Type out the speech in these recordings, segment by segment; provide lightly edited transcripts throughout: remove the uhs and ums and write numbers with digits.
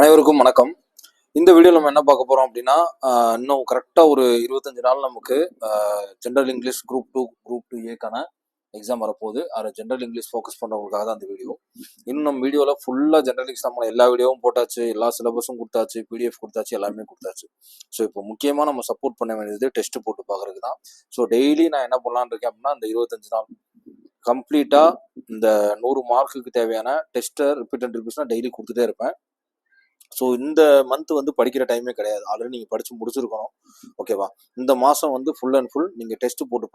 அனைவருக்கும் வணக்கம். இந்த வீடியோவில் நம்ம என்ன பார்க்க போகிறோம் அப்படின்னா, இன்னும் கரெக்டாக ஒரு 25 நாள் நமக்கு ஜென்ரல் இங்கிலீஷ் குரூப் டூ ஏக்கான எக்ஸாம் வரப்போகுது. அதில் ஜென்ரல் இங்கிலீஷ் ஃபோக்கஸ் பண்ணுறவங்களுக்காக தான் அந்த வீடியோ. இன்னும் நம்ம வீடியோவில் ஃபுல்லாக ஜென்ரல் இங்கிலீஷ் நம்ம எல்லா வீடியோவும் போட்டாச்சு, எல்லா சிலபஸும் கொடுத்தாச்சு, பிடிஎஃப் கொடுத்தாச்சு, எல்லாமே கொடுத்தாச்சு. ஸோ இப்போ முக்கியமாக நம்ம சப்போர்ட் பண்ண வேண்டியது டெஸ்ட் போட்டு பார்க்குறதுக்கு தான். ஸோ டெய்லி நான் என்ன பண்ணலான்னு இருக்கேன் அப்படின்னா, இந்த 25 நாள் கம்ப்ளீட்டாக இந்த 100 மார்க்குக்கு தேவையான டெஸ்ட்டை ரிப்பீட் அண்ட் ரிப்பீட்ஸ்னால் டெய்லி கொடுத்துட்டே இருப்பேன். ஸோ இந்த மந்த் வந்து படிக்கிற டைமே கிடையாது. ஆல்ரெடி நீங்கள் படித்து முடிச்சிருக்கணும். ஓகேவா? இந்த மாதம் வந்து ஃபுல் அண்ட் ஃபுல் நீங்கள் டெஸ்ட்டு போட்டு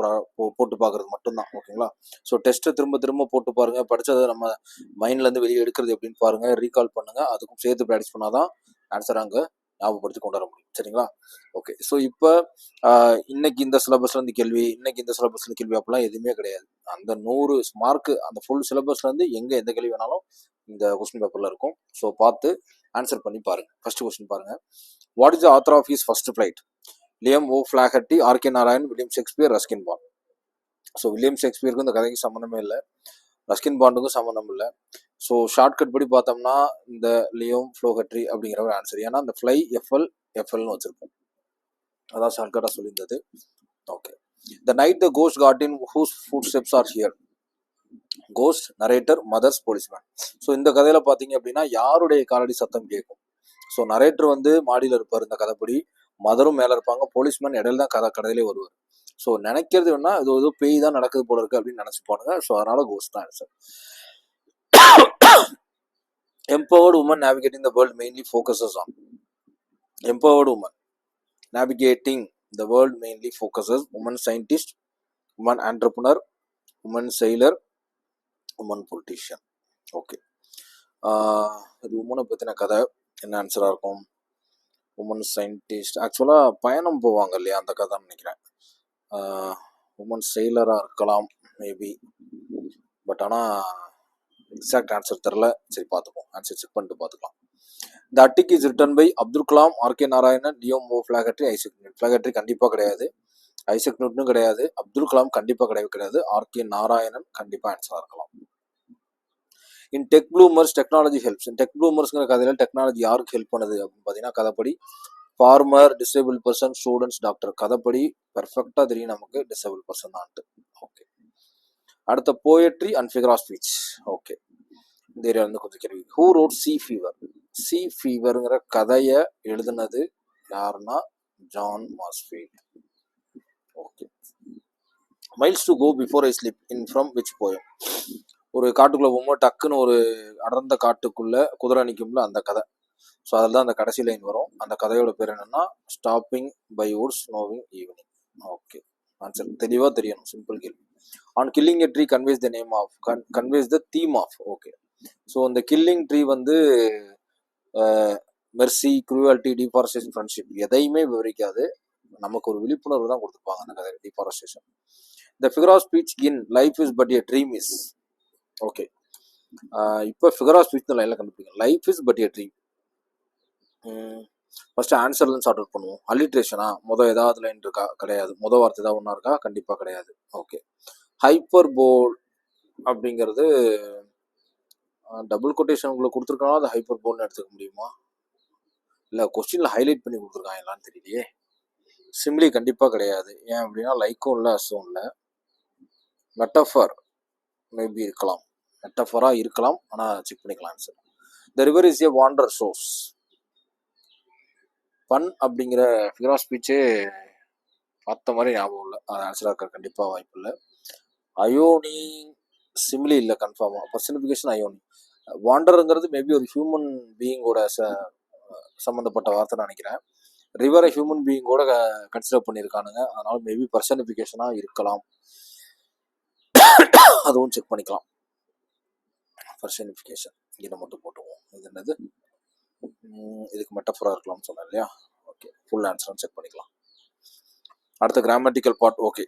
பார்க்குறது மட்டும்தான். ஓகேங்களா? ஸோ டெஸ்ட்டை திரும்ப திரும்ப போட்டு பாருங்கள். படித்ததை நம்ம மைண்ட்லேருந்து வெளியே எடுக்கிறது எப்படின்னு பாருங்கள். ரீகால் பண்ணுங்கள். அதுக்கும் சேர்த்து ப்ராக்டிஸ் பண்ணால் தான் ஆன்சர் அங்கே ஞாபகப்படுத்தி கொண்டு வர முடியும். சரிங்களா? ஓகே. ஸோ இப்போ இன்னைக்கு இந்த சிலபஸ்லேருந்து கேள்வி, இன்னைக்கு இந்த சிலபஸ்லேருந்து கேள்வி அப்படிலாம் எதுவுமே கிடையாது. அந்த 100 மார்க்கு அந்த ஃபுல் சிலபஸ்லேருந்து எங்கே எந்த கேள்வி வேணாலும் இந்த கொஸ்டின் பேப்பரில் இருக்கும். ஸோ பார்த்து ஆன்சர் பண்ணி பாருங்க. ஃபர்ஸ்ட் கொஸ்டின் பாருங்க. What is the author of his first flight? Liam O'Flaherty, R K Narayan, William Shakespeare, Ruskin Bond. So William ஷேக்ஸ்பியருக்கும் இந்த கதைக்கு சம்மந்தமே இல்லை, ரஸ்கின் பாண்டுக்கும் சம்மந்தம் இல்லை. ஸோ ஷார்ட்கட் படி பார்த்தோம்னா இந்த லியோம் ஃப்ளோகட்ரி அப்படிங்கிற ஒரு ஆன்சர். ஏன்னா இந்த ஃப்ளை எஃப்எல்னு வச்சிருப்போம். அதான் ஷார்ட்கட்டாக சொல்லியிருந்தது. Okay. The night the ghost got in whose footsteps are here? Ghost, narrator, mothers, policeman. So இந்த கதையில பார்த்தீங்க அப்படின்னா யாருடைய காலடி சத்தம் கேட்கும்? ஸோ நரேட்டர் வந்து மாடியில் இருப்பார் இந்த கதைப்படி, மதரும் மேலே இருப்பாங்க, போலீஸ்மேன் இடையில தான் கதையிலே வருவார். ஸோ நினைக்கிறது வேணா இது ஏதோ பேய் தான் நடக்குது போல இருக்கு அப்படின்னு நினைச்சுப்பானுங்க. ஸோ அதனால கோஸ்ட் தான் answer. Empowered women navigating the world mainly focuses on. Empowered women navigating the world mainly focuses women scientist, women entrepreneur, women செயலர், உமன் பொலிட்டீஷியன். ஓகே. இது உமனை பற்றின கதை. என்ன ஆன்சராக இருக்கும்? உமன் சயின்டிஸ்ட் ஆக்சுவலாக பயணம் போவாங்க இல்லையா, அந்த கதைன்னு நினைக்கிறேன். உமன் செயலராக இருக்கலாம் மேபி, பட் ஆனால் எக்ஸாக்ட் ஆன்சர் தெரில. சரி பார்த்துப்போம், ஆன்சர் செக் பண்ணிட்டு பார்த்துக்கலாம். The attic is written by Abdul Kalam, R K Narayanan, Liam O'Flaherty, Isaac Newton. Flaherty கண்டிப்பாக கிடையாது, ஐசக் நியூட்டனும் கிடையாது, அப்துல் கலாம் கண்டிப்பாக கிடையாது, ஆர்கே நாராயணன் கண்டிப்பாக ஆன்சராக இருக்கலாம். In tech bloomers technology helps. Tech ப்ளூமர்ஸ்ங்கிற கதையில் டெக்னாலஜி யாருக்கு ஹெல்ப் பண்ணுது அப்படின்னு பார்த்தீங்கன்னா கதைப்படி farmer, disable person, students, doctor. கதைப்படி பெர்ஃபெக்டாக தெரியும் நமக்கு டிசேபிள் பர்சன் தான்ட்டு. ஓகே. அடுத்த poetry and figure of speech. Okay. இந்த ஏரியா வந்து கொஞ்சம் கேள்வி. Who wrote sea fever? Sea ஃபீவருங்கிற கதையை எழுதுனது யாருன்னா John Masefield. Okay. Miles to go before I sleep in from which poem? ஒரு காட்டுக்குள்ளே போகும்போது டக்குன்னு ஒரு அடர்ந்த காட்டுக்குள்ளே குதிரை நிற்கும்ல, அந்த கதை. ஸோ அதில் தான் அந்த கடைசி லைன் வரும். அந்த கதையோட பேர் என்னன்னா stopping by woods snowing evening. Okay. Answer தெளிவாக தெரியணும், சிம்பிள் கேள்வி. On killing a tree conveys the name of, conveys the theme of. Okay. So இந்த கில்லிங் ட்ரீ வந்து மெர்சி, குரூவாலிட்டி, டிஃபாரஸ்டேஷன், ஃப்ரெண்ட்ஷிப் எதையுமே விவரிக்காது, நமக்கு ஒரு விழிப்புணர்வு தான் கொடுத்துருப்பாங்க அந்த கதை. Deforestation. The figure of speech in life is but a dream is. Okay. இப்போ ஃபிகர் ஆஃப் ஸ்பீச் லைனில் கண்டுபிடிங்க. Life is but a dream. First ஆன்சர்லேருந்து start out பண்ணுவோம். அலிட்ரேஷனா? ஏதாவது லைன் இருக்கா? கிடையாது. வார்த்தை ஏதாவது ஒன்றா இருக்கா? கண்டிப்பாக கிடையாது. ஓகே. ஹைப்பர் போல் அப்படிங்கிறது டபுள் கொட்டேஷன் உங்களுக்கு கொடுத்துருக்கானா அது ஹைப்பர் போல்னு எடுத்துக்க முடியுமா? இல்லை கொஸ்டினில் ஹைலைட் பண்ணி கொடுத்துருக்காங்களான்னு தெரியலையே. சிம்லி கண்டிப்பாக கிடையாது. ஏன் அப்படின்னா லைக்கும் இல்லை, அசும் இல்லை. மெட்டஃபர் மேபி இருக்கலாம், மெட்டஃபராக இருக்கலாம், ஆனால் செக் பண்ணிக்கலாம் answer. The river is a wonder source. Pun அப்படிங்கிற ஃபிகர் ஆஃப் ஸ்பீச்சே பார்த்த மாதிரி ஞாபகம் இல்லை, அது ஆன்சராக இருக்க கண்டிப்பாக வாய்ப்பு இல்லை. அயோனி சிமிலி இல்லை, கன்ஃபார்மாக பர்சனிஃபிகேஷன் அயோனி. வாண்டருங்கிறது மேபி ஒரு ஹியூமன் பீயிங்கோட சம்மந்தப்பட்ட வார்த்தை நினைக்கிறேன். ரிவரை ஹியூமன் பீயிங்கோட கன்சிடர் பண்ணியிருக்கானுங்க, அதனால மேபி பர்சனிஃபிகேஷனாக இருக்கலாம், அதுவும் செக் பண்ணிக்கலாம். பர்சனிஃபிகேஷன் இதை மட்டும் போட்டுவோம். இது என்னது? இதுக்கு மெட்டஃபரா இருக்கலாம்னு சொன்னேன் இல்லையா? ஓகே. ஃபுல் ஆன்சர் செக் பண்ணிக்கலாம். அடுத்த grammatical part. Okay.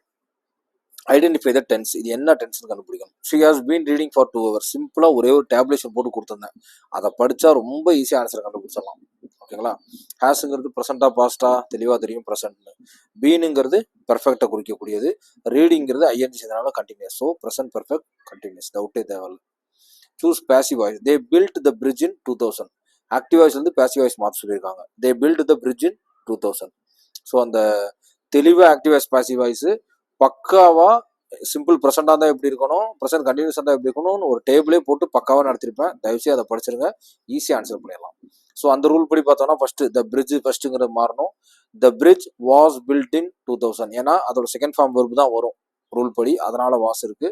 Identify the tense. இது என்ன டென்ஸ்னு கண்டுபிடிக்கணும். She has been reading for 2 hours. சிம்பிளாக ஒரே ஒரு டேப்லேஷன் போட்டு கொடுத்துருந்தேன், அதை படித்தா ரொம்ப ஈஸியாக ஆன்சர் கண்டுபிடிச்சிடலாம். ஓகேங்களா? ஹேஸுங்கிறது ப்ரெசென்டா பாஸ்டா? தெளிவாக தெரியும் ப்ரெசென்ட்னு. பீனுங்கிறது பெர்ஃபெக்டாக குறிக்கக்கூடியது. ரீடிங்கிறது ஐஎன்ஜி செய்தனால continuous. So present perfect continuous, டவுட்டே தேவையில்லை. Choose passive voice. They built the bridge in 2000. Active வாய்ஸ்லேருந்து பேசிவ் வாய்ஸ் மாற்ற சொல்லியிருக்காங்க. They built the bridge in 2000. So அந்த தெளிவாக ஆக்டிவ் வாய்ஸ் பேசிவ் வாய்ஸ் பக்காவாக சிம்பிள் ப்ரெசென்டாக தான் எப்படி இருக்கணும், ப்ரெசென்ட் கண்டினியூஸாக தான் எப்படி இருக்கணும்னு ஒரு டேபிளே போட்டு பக்காவாக நடத்திருப்பேன். தயவுசெய்து அதை படிச்சிருங்க, ஈஸியாக ஆன்சர் பண்ணிடலாம். ஸோ அந்த ரூல் படி பார்த்தோம்னா ஃபர்ஸ்ட் த பிரிட்ஜ் ஃபர்ஸ்ட்டுங்கிறது மாறணும். The bridge was built in 2000, ஏன்னா அதோட செகண்ட் ஃபார்ம் வெர்பு தான் வரும் ரூல் படி, அதனால வாஸ் இருக்கு.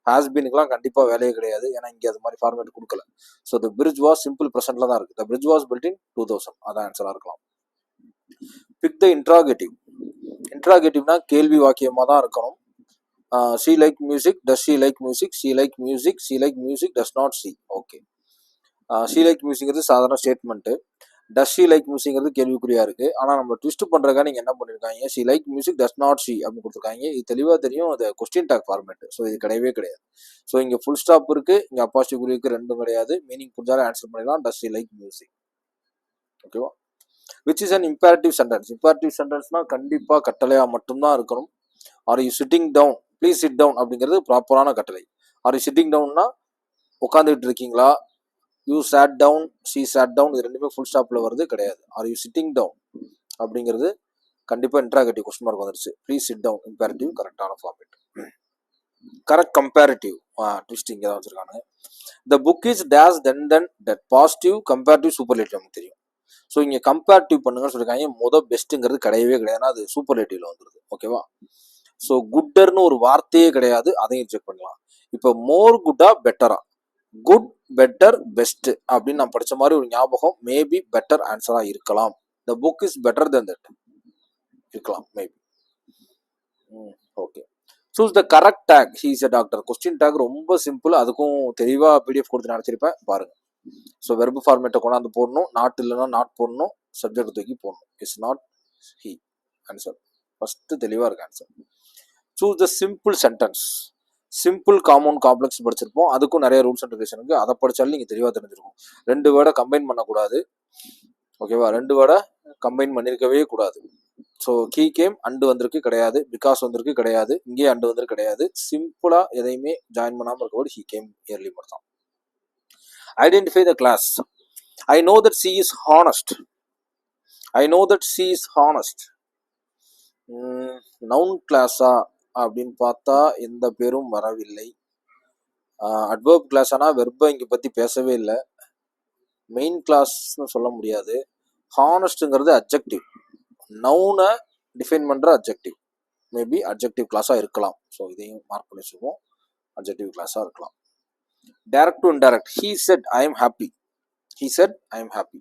ஹாஸ் பீனுக்குலாம் கண்டிப்பாக வேலையே கிடையாது, ஏன்னா இங்கே அது மாதிரி ஃபார்மேட் கொடுக்கல. So the bridge was simple ப்ரெசென்ட்ல தான் இருக்கு. The bridge was built in 2000, அதான் ஆன்சராக இருக்கலாம். Pick the interrogative. இன்ட்ராகேட்டிவ்னா கேள்வி வாக்கியமாக தான் இருக்கணும். She like music, does she like music, she like music, she like music, does not she. Okay, she like மியூசிக்கிறது சாதாரண ஸ்டேட்மெண்ட்டு, டஸ் ஷீ லைக் மியூசிக்கிறது கேள்விக்குறியா இருக்கு. ஆனால் நம்ம ட்விஸ்ட் பண்றதுக்காக நீங்க என்ன பண்ணிருக்காங்க, she like music does not she அப்படின்னு கொடுத்துருக்காங்க. இது தெளிவா தெரியும், அது கொஸ்டின் டாக் ஃபார்மேட். ஸோ இது கிடையவே கிடையாது. ஸோ இங்க ஃபுல் ஸ்டாப் இருக்கு, இங்க அப்பாசிட்டிவ் குறி இருக்கு, ரெண்டும் கிடையாது. மீனிங் புரிஞ்சாலும் ஆன்சர் பண்ணிடலாம். Does she like music. ஓகேவா? Which is an imperative sentence. Imperative சென்டென்ஸ்னா கண்டிப்பா கட்டளையா மட்டும்தான் இருக்கணும். Are you sitting down, please sit down அப்படிங்கிறது ப்ராப்பரான கட்டளை. ஆர் யூ சிட்டிங் டவுன்னா உட்காந்துட்டு இருக்கீங்களா, you sat down, she sat down, இது ரெண்டுமே ஃபுல் ஸ்டாப்ல வருது கிடையாது. ஆர் யூ சிட்டிங் டவுன் அப்படிங்கிறது கண்டிப்பா இன்ட்ராகேட்டிவ் கொஸ்டின் மார்க் வந்துருச்சு. ப்ளீஸ் சிட் டவுன் இம்பேரட்டிவ் கரெக்டான ஃபார்மேட். கரெக்ட் கம்பேரிட்டிவ் ட்விஸ்டிங் தான் வச்சிருக்காங்க. த book is days then that positive comparative superlative நமக்கு தெரியும். ஸோ இங்க கம்பேரிட்டிவ் பண்ணுங்கன்னு சொல்லியிருக்காங்க. பெஸ்ட்டுங்கிறது கிடையவே கிடையாது, அது சூப்பர்லேட்டிவ்ல வந்துருது. ஓகேவா? ஸோ குட்டர்னு ஒரு வார்த்தையே கிடையாது, அதையும் செக் பண்ணலாம். இப்போ மோர் குட்டா பெட்டரா, குட் பெட்டர் பெஸ்ட் அப்படின்னு நான் படிச்ச மாதிரி ஒரு ஞாபகம் மேபி பெட்டர் ஆன்சரா இருக்கலாம். The book is better then that இருக்கலாம் maybe. Okay, choose the correct tag. He is a doctor. Question tag ரொம்ப சிம்பிள், அதுக்கும் தெளிவா பிடிஎஃப் கொடுத்து நினைச்சிருப்பேன் பாருங்க. ஸோ வெர்பு ஃபார்மேட்டை கொண்டாந்து போடணும், நாட் இல்லைன்னா நாட் போடணும், சப்ஜெக்ட் தூக்கி போடணும். Is not he answer. First தெளிவா இருக்கு answer. Choose the simple sentence. Simple compound complex படிச்சிருப்போம், அதுக்கும் நிறைய ரூல்ஸ் அண்ட் ரெகுலேஷன் இருக்கு, அதை படிச்சாலும் நீங்க தெளிவா தெரிஞ்சிருக்கும். ரெண்டு வேர்டை கம்பைன் பண்ணக்கூடாது. ஓகேவா? ரெண்டு வேர்டை கம்பைன் பண்ணிருக்கவே கூடாது. ஸோ கீ கேம் அண்டு வந்திருக்கு கிடையாது, பிகாஸ் வந்திருக்கு கிடையாது, இங்கே அண்டு வந்திருக்கு கிடையாது. சிம்பிளா எதையுமே ஜாயின் பண்ணாம இருக்க வேர்டு ஹி கேம் இயர்லி மட்டும் தான். Identify the clause. I know that she is honest. I know that she is honest. Noun கிளாஸா அப்படின்னு பார்த்தா எந்த பேரும் வரவில்லை. அட்வர்ப் கிளாஸ் ஆனால் வெர்பை இங்கே பற்றி பேசவே இல்லை. மெயின் கிளாஸ்னு சொல்ல முடியாது. ஹானஸ்ட்டுங்கிறது அட்ஜெக்டிவ், நவுனை டிஃபைன் பண்ணுற அட்ஜெக்டிவ். மேபி அட்ஜெக்டிவ் கிளாஸாக இருக்கலாம். ஸோ இதையும் மார்க் பண்ணி வச்சுக்குவோம், அட்ஜெக்டிவ் கிளாஸாக இருக்கலாம். Direct to indirect. He set I am happy. He set I am happy.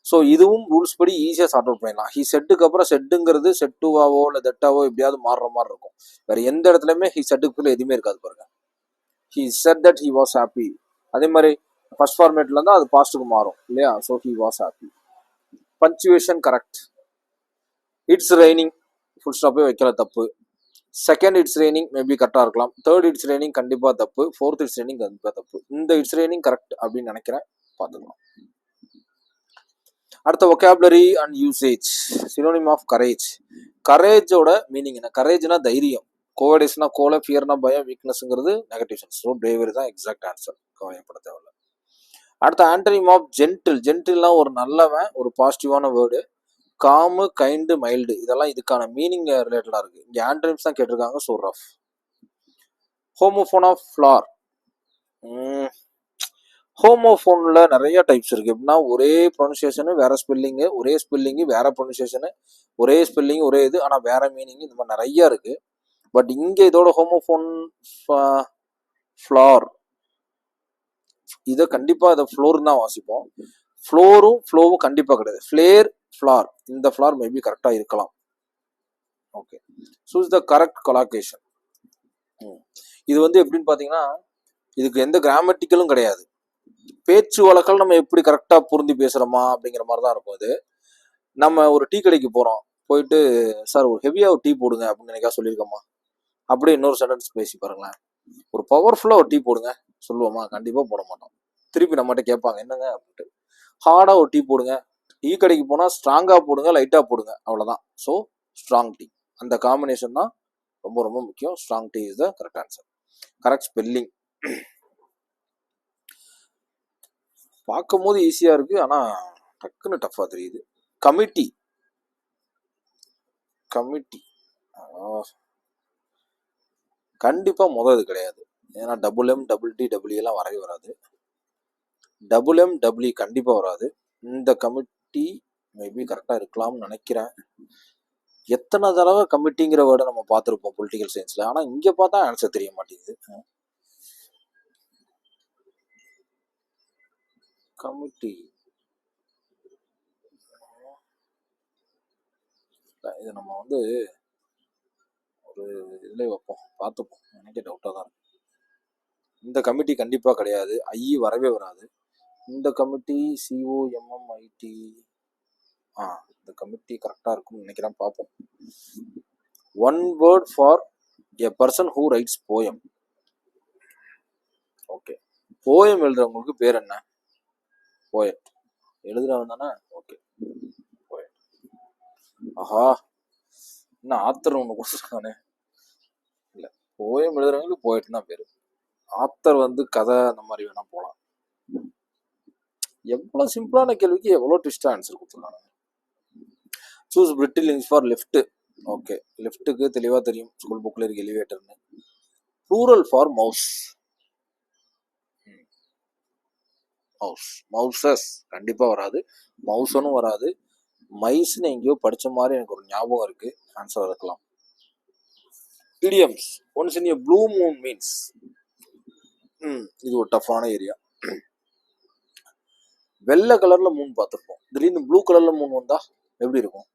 So இதுவும் ரூல்ஸ் படி ஈஸியாக சார்ட் அவுட் பண்ணிடலாம். ஹி செட்டுக்கு அப்புறம் செட்டுங்கிறது செட்டுவாவோ இல்லை தட்டாவோ எப்படியாவது மாறுற மாதிரி இருக்கும். வேற எந்த இடத்துலையுமே ஹி செட்டுக்குள்ள எதுவுமே இருக்காது பாருங்க. He said that he was happy. அதே மாதிரி ஃபர்ஸ்ட் ஃபார்மேட்ல இருந்தால் அது பாஸ்ட்டுக்கு மாறும் இல்லையா? So he was happy. Punctuation correct. It's raining full ஸ்டாப்பே வைக்கல, தப்பு. செகண்ட் இட்ஸ் ரெய்னிங் மேபி கரெக்டாக இருக்கலாம். தேர்ட் இட்ஸ் ரெய்னிங் கண்டிப்பாக தப்பு. ஃபோர்த் இட்ஸ் ரெய்னிங் கண்டிப்பாக தப்பு. இந்த இட்ஸ் ரெய்னிங் கரெக்ட் அப்படின்னு நினைக்கிறேன், பார்த்துக்கலாம். அடுத்த vocabulary and usage. Synonym of courage. கரேஜோட மீனிங் என்ன? கரேஜ்னா தைரியம், கோவர்டிஸ்னா கோலை, ஃபியர்னா பயம், வீக்னஸ்ங்கிறது நெகட்டிவ் சென்ஸ். ஸோ பிரேவரி தான் எக்ஸாக்ட் ஆன்சர், கவலைப்பட தேவையில்ல. அடுத்த ஆன்டனிம் ஆஃப் ஜென்டில். ஜென்டில்னா ஒரு நல்லவன், ஒரு பாசிட்டிவான வேர்டு. காமு, கைண்டு, மைல்டு, இதெல்லாம் இதுக்கான மீனிங் ரிலேட்டடா இருக்கு. இங்க ஆன்டனிம்ஸ் தான் கேட்டிருக்காங்க. So rough. Homophone of flour. ஹோமோஃபோன்ல நிறைய டைப்ஸ் இருக்கு. எப்படின்னா ஒரே ப்ரொனன்சியேஷனு வேற ஸ்பெல்லிங்கு, ஒரே ஸ்பெல்லிங்கு வேற ப்ரொனன்சியேஷனு, ஒரே ஸ்பெல்லிங் ஒரே இது ஆனால் வேற மீனிங், இந்த மாதிரி நிறைய இருக்கு. பட் இங்க இதோட ஹோமோஃபோன் ஃப்ளார், இதை கண்டிப்பா இதை ஃப்ளோர் தான் வாசிப்போம். ஃப்ளோரும் ஃப்ளோவும் கண்டிப்பா கிடையாது. ஃபிளேர், ஃப்ளார், இந்த ஃப்ளார் மேபி கரெக்டா இருக்கலாம். Okay, choose the correct collocation. இது எப்படின்னு பாத்தீங்கன்னா இதுக்கு எந்த கிராமட்டிக்கலும் கிடையாது. பேச்சு வழக்கில் நம்ம எப்படி கரெக்டா பொருந்தி பேசுறோமா அப்படிங்கிற மாதிரி தான் இருக்கும். இது நம்ம ஒரு டீ கடைக்கு போறோம், போயிட்டு சார் ஒரு ஹெவியா ஒரு டீ போடுங்க அப்படின்னு நினைக்கா சொல்லியிருக்கோமா? அப்படியே இன்னொரு சென்டென்ஸ் பேசி பாருங்களேன். ஒரு பவர்ஃபுல்லா ஒரு டீ போடுங்க சொல்லுவோமா? கண்டிப்பா போட மாட்டோம். திருப்பி நம்மகிட்ட கேட்பாங்க என்னங்க அப்படின்ட்டு. ஹார்டா ஒரு டீ போடுங்க. டீ கடைக்கு போனா ஸ்ட்ராங்கா போடுங்க, லைட்டா போடுங்க, அவ்வளவுதான். ஸோ ஸ்ட்ராங் டீ, அந்த காம்பினேஷன் தான் ரொம்ப ரொம்ப முக்கியம். Strong tea is the correct answer. Correct spelling. பார்க்கும் போது ஈஸியா இருக்கு, ஆனா டக்குன்னு டஃபா தெரியுது. கமிட்டி. கமிட்டி கண்டிப்பா இது கிடையாது. ஏன்னா WM WT எல்லாம் வரவே வராது. WM W கண்டிப்பா வராது. இந்த கமிட்டி மேபி கரெக்டா இருக்கலாம்னு நினைக்கிறேன். எத்தனை தடவை கமிட்டிங்கிற வேர்டை நம்ம பார்த்துருப்போம் பொலிட்டிக்கல் சயின்ஸ்ல, ஆனா இங்க பார்த்தா ஆன்சர் தெரிய மாட்டேங்குது. கமிட்டி இது நம்ம வந்து ஒரு இதுல வைப்போம், பார்த்துப்போம். எனக்கே டவுட்டா தான் இருக்கு. இந்த கமிட்டி கண்டிப்பா கிடையாது, வரவே வராது. இந்த கமிட்டி COMMIT, இந்த கமிட்டி கரெக்டா இருக்கும்னு நினைக்கிறேன், பார்ப்போம். One word for a person who writes poem. Okay, poem எழுதுறவங்களுக்கு பேர் என்ன? போயட். எழுதுறவன் தானே? Okay, poet. ஆஹா, என்ன ஆத்தர் ஒன்று கொடுத்துருக்கானே. இல்லை, போயம் எழுதுறவங்களுக்கு போயட் தான் பேரு. ஆத்தர் வந்து கதை அந்த மாதிரி வேணா போகலாம். எவ்வளவு சிம்பிளான கேள்விக்கு எவ்வளவு ட்விஸ்டா ஆன்சர் கொடுத்துருக்காங்க. சூஸ் பிரிட்டிலிங்ஸ் ஃபார் லெஃப்ட். ஓகே, லெஃப்ட்டுக்கு தெளிவா தெரியும், ஸ்கூல் புக்ல இருக்கு எலிவேட்டர்னு. Plural for mouse. Mouse, mouses கண்டிப்பா வராது. மவுசனும் வராது. மைஸ்னு எங்கேயோ படிச்ச மாதிரி எனக்கு ஒரு ஞாபகம் இருக்கு. ஆன்சர் இருக்கலாம். Idioms. Once in a blue Moon means. இது ஒரு டஃப்பான ஏரியா. வெள்ளை கலர்ல மூன் பார்த்துருப்போம், திடீர்னு ப்ளூ கலர்ல மூன் வந்தா எப்படி இருக்கும்?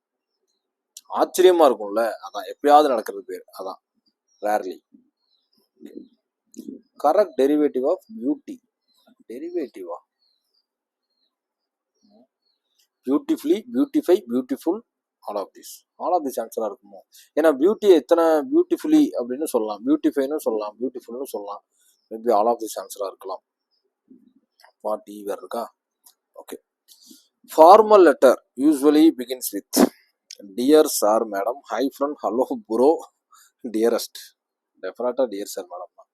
ஆச்சரியமா இருக்கும்ல. அதான் எப்பயாவது நடக்கிறது பேர், அதான் rarely. Correct derivative of beauty. டெரிவேட்டிவா? Beautifully, beautify, beautiful, all of this ஆன்சரா இருக்குமோ? ஏன்னா பியூட்டி எத்தனை பியூட்டிஃபுல்லி அப்படின்னு சொல்லலாம், பியூட்டிஃபைன்னு சொல்லலாம், பியூட்டிஃபுல்னு சொல்லலாம். மேபி ஆல் ஆஃப் திஸ் ஆன்சரா இருக்கலாம். வாட் ஈவர் இருக்கா? Okay. Formal letter usually begins with dear sir, madam, high friend, hello bro, dearest. டெஃபினட்டா டியர் சார் மேடம் தான்.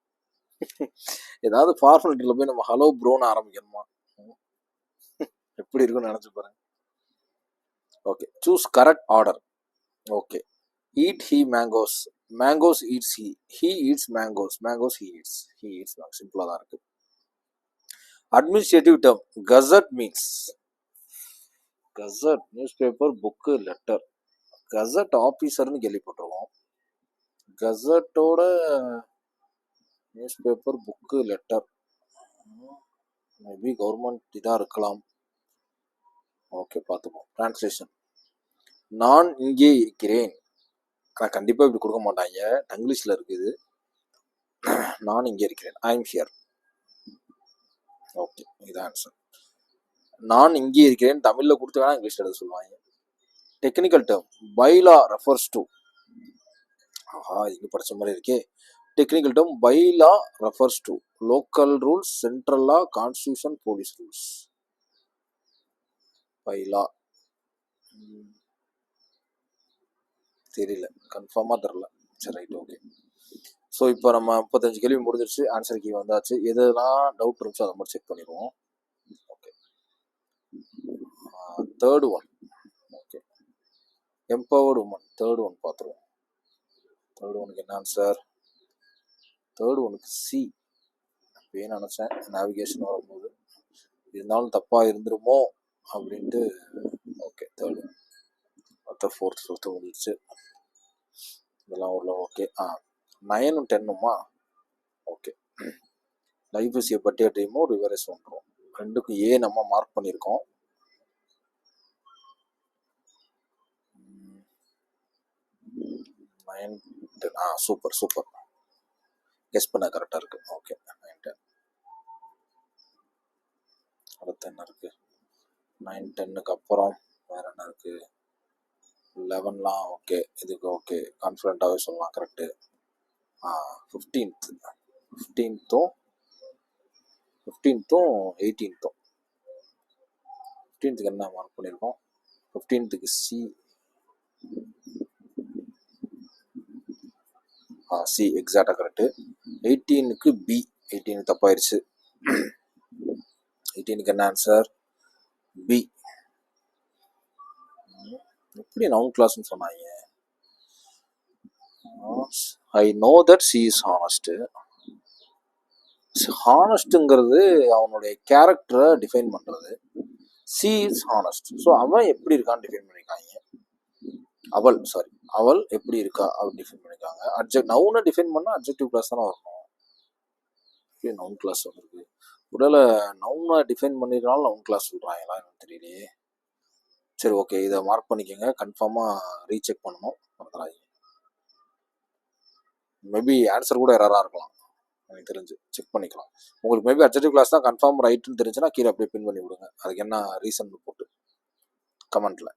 ஏதாவது ஃபார்மாலிட்டியில போய் நம்ம ஹலோ ப்ரோன்னு ஆரம்பிக்கணுமா? எப்படி இருக்குன்னு நினைச்சு பாருங்க. Okay, choose correct order. Okay, eat he mangoes, mangoes eats he eats mangoes, mangoes he eats mangoes. சிம்பிளா தான் இருக்கு. Administrative term gazette means. Gazette newspaper, book, letter. Gazette ஆபீசர்னு கேள்விப்பட்டிருக்கோம். கசட்டோட newspaper, book, letter, maybe government இதாக இருக்கலாம். Okay, பார்த்துப்போம். Translation. நான் இங்கே இருக்கிறேன். ஆனால் கண்டிப்பாக இப்படி கொடுக்க மாட்டாங்க, இங்கிலீஷில் இருக்குது. நான் இங்கே இருக்கிறேன், ஐ எம் ஹியர். ஓகே, இதுதான் ஆன்சர். நான் இங்கே இருக்கிறேன் தமிழில் கொடுத்து வேணா இங்கிலீஷில் எழுத சொல்லுவாங்க. Technical term bylaw refers to. இங்கே படித்த மாதிரி இருக்கே. Technical term bylaw refers to local rules, central law, constitution, police rules. Bylaw தெரியல, கன்ஃபார்மாக தெரில. சரி, ரைட், ஓகே. ஸோ இப்போ நம்ம 35 கேள்வி முடிஞ்சிருச்சு, ஆன்சர் கீ வந்தாச்சு. எதெல்லாம் டவுட் இருந்துச்சோ அதை மட்டும் செக் பண்ணிடுவோம். Okay, third one. Okay, empowered women. Third one பார்த்துருவோம். தேர்ட் ஒனுக்கு என்ன ஆன்சர்? தேர்ட் ஒனுக்கு சி. அப்பயே நினச்சேன் நேவிகேஷன் வரும்போது இருந்தாலும் தப்பாக இருந்துருமோ அப்படின்ட்டு. Okay, third. மற்ற ஃபோர்த் ஃபிஃப்த்து முடிஞ்சிச்சு. இதெல்லாம் உள்ள okay. 9 10 okay. Life is a பட்டியா ட்ரீமும் ரிவரஸ் ஒன்றும், ரெண்டுக்கும் ஏ நம்ம மார்க் பண்ணியிருக்கோம். 9 10. சூப்பர் சூப்பர், கெஸ் பண்ண கரெக்டாக இருக்கு. ஓகே, 9 10. அடுத்து என்ன இருக்கு? 9 10க்கு அப்புறம் வேற என்ன இருக்கு? 11லாம் ஓகே, இதுக்கு ஓகே, கான்ஃபிடென்ட்டாகவே சொல்லலாம். கரெக்டு. 15th 18th 15th என்ன மார்க் பண்ணியிருக்கோம்? 15க்கு சி. சி எக்ஸாக்டாக கரெக்டு. 18க்கு பி. 18 தப்பாயிருச்சு. சிட்டினுக்கு என்ன ஆன்சர்? பி. எப்படி நவுன் கிளாஸ்ன்னு சொன்னாங்க? I know that C is honest. ஹானஸ்ட்டுங்கிறது அவனுடைய கேரக்டரை டிஃபைன் பண்ணுறது. C is honest. ஸோ அவன் எப்படி இருக்கான்னு டிஃபைன் பண்ணியிருக்காங்க. அவள் எப்படி இருக்கா அப்படின்னு டிஃபைன் பண்ணியிருக்காங்க. நவுனை டிஃபைன் பண்ணால் அட்ஜெக்டிவ் கிளாஸ் தானே வரணும். நவுன் கிளாஸ் வந்துருக்கு. ஒருவேளை நவுனை டிஃபைன் பண்ணிருந்தாலும் நவுன் கிளாஸ் சொல்கிறாங்களா எனக்கு தெரியலையே. சரி, ஓகே, இதை மார்க் பண்ணிக்கோங்க. கன்ஃபார்மாக ரீசெக் பண்ணணும். மேபி ஆன்சர் கூட எரராக இருக்கலாம், எனக்கு தெரிஞ்சு. செக் பண்ணிக்கலாம். உங்களுக்கு மேபி அட்ஜெக்டிவ் கிளாஸ் தான் கன்ஃபார்ம் ரைட்டுன்னு தெரிஞ்சுன்னா கீழே அப்படியே பின் பண்ணி விடுங்க. அதுக்கு என்ன ரீசன் போட்டு கமெண்ட்ல.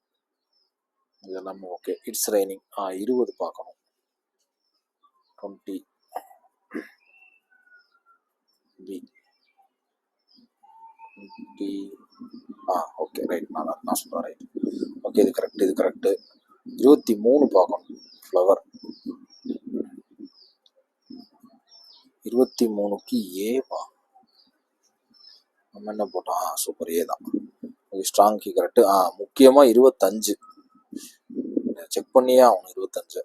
இதெல்லாமே ஓகே. இட்ஸ் ரைனிங் 20 பார்க்கணும். 20 பி. Okay, right. நான் சொல்கிறேன், ரைட். ஓகே, இது கரெக்டு. 23 பார்க்கணும். ஃப்ளவர். 23க்கு ஏவா? நம்ம என்ன போட்டோம்? சூப்பர், ஏ தான். Strong key correct. முக்கியமாக 25 செக் பண்ணியே ஆகணும். 25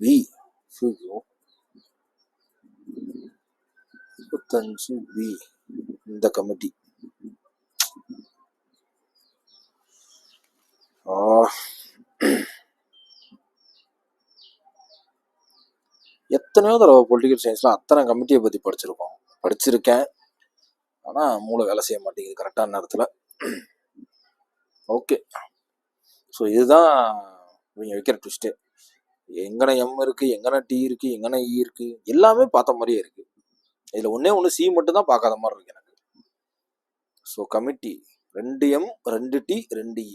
பி. 25 பி இந்த கமிட்டி. எத்தனையோ தடவை பொலிட்டிக்கல் சயின்ஸ்ல அத்தனை கமிட்டியை பற்றி படிச்சிருக்கேன். ஆனால் மூளை வேலை செய்ய மாட்டேங்குது கரெக்டான நேரத்தில். ஓகே, ஸோ இதுதான் இவங்க வைக்கிற ட்விஸ்டே. எங்கன எம் இருக்குது, எங்கன டி இருக்குது, எங்கன இ இருக்குது, எல்லாமே பார்த்த மாதிரியே இருக்குது. இதில் ஒன்று சி மட்டும் தான் பார்க்காத மாதிரி இருக்கு எனக்கு. ஸோ கமிட்டி 2 எம் 2 டி 2 இ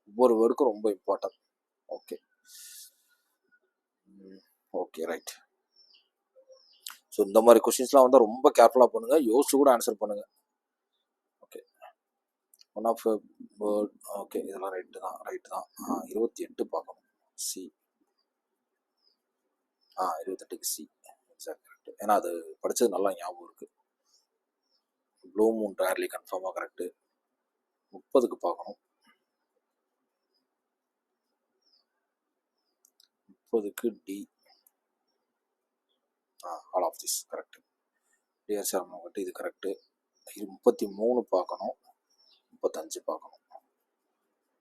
ஒவ்வொரு வேர்டுக்கும் ரொம்ப இம்பார்ட்டன்ட். Okay, right. ஸோ இந்த மாதிரி கொஸ்டின்ஸ்லாம் வந்தால் ரொம்ப கேர்ஃபுல்லாக பண்ணுங்க. யோசிச்சு கூட ஆன்சர் பண்ணுங்க. Okay, one of word. Okay, இதெல்லாம் ரைட்டு தான். 28 பார்க்கணும். சி. 28க்கு சி எக்ஸாக்ட் கரெக்ட். ஏன்னா அது படித்தது நல்லா ஞாபகம் இருக்குது. ப்ளூ மூன் ரேர்லி கன்ஃபார்மாக கரெக்டு. 30க்கு பார்க்கணும். 30க்கு D. All of this correct. TR sir நம்மகிட்ட இது கரெக்டு. 33 பார்க்கணும். 35 பார்க்கணும்.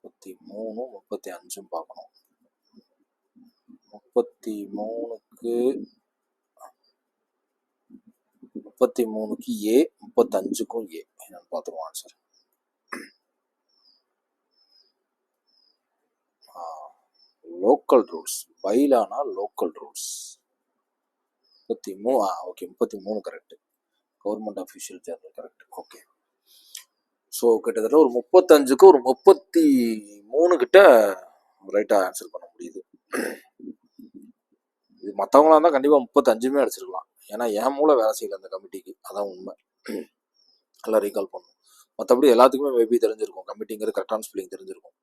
33 35 பார்க்கணும். 33க்கு ஏ, 35க்கும் ஏ. என்னன்னு பார்த்துருவோம் ஆன்சர். Local rules. பைலானா local rules. 33. Okay, 33 correct. Government official journal correct. Okay, so கிட்டத்தட்ட ஒரு 35க்கு ஒரு 33 கிட்ட ரைட்டாக ஆன்சர் பண்ண முடியுது. இது மற்றவங்களா இருந்தால் கண்டிப்பாக 35மே அடிச்சிருக்கலாம். ஏன்னா என் மூளை வேலை செய்யல அந்த கமிட்டிக்கு, அதான் உண்மை. நல்லா ரீகால் பண்ணணும். மற்றபடி எல்லாத்துக்குமே மேபி தெரிஞ்சிருக்கும். கமிட்டிங்கிறது கரெக்டான ஸ்பெல்லிங் தெரிஞ்சிருக்கும்.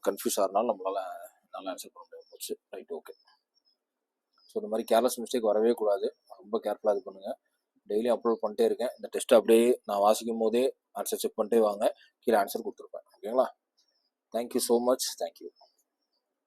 கன்ஃபியூஸ் ஆகிறனால நம்மளால நல்லா ஆன்சர் பண்ண முடியாது போச்சு. Right, okay. ஸோ இந்த மாதிரி கேர்லெஸ் மிஸ்டேக் வரவே கூடாது. ரொம்ப கேர்ஃபுல்லாக இது பண்ணுங்கள். டெய்லியும் அப்லோட் பண்ணிட்டே இருக்கேன். இந்த டெஸ்ட் அப்படியே நான் வாசிக்கும் போதே ஆன்சர் செக் பண்ணிட்டே வாங்க. கீழே ஆன்சர் கொடுத்துருப்பேன். ஓகேங்களா? Thank you so much. தேங்க்யூ.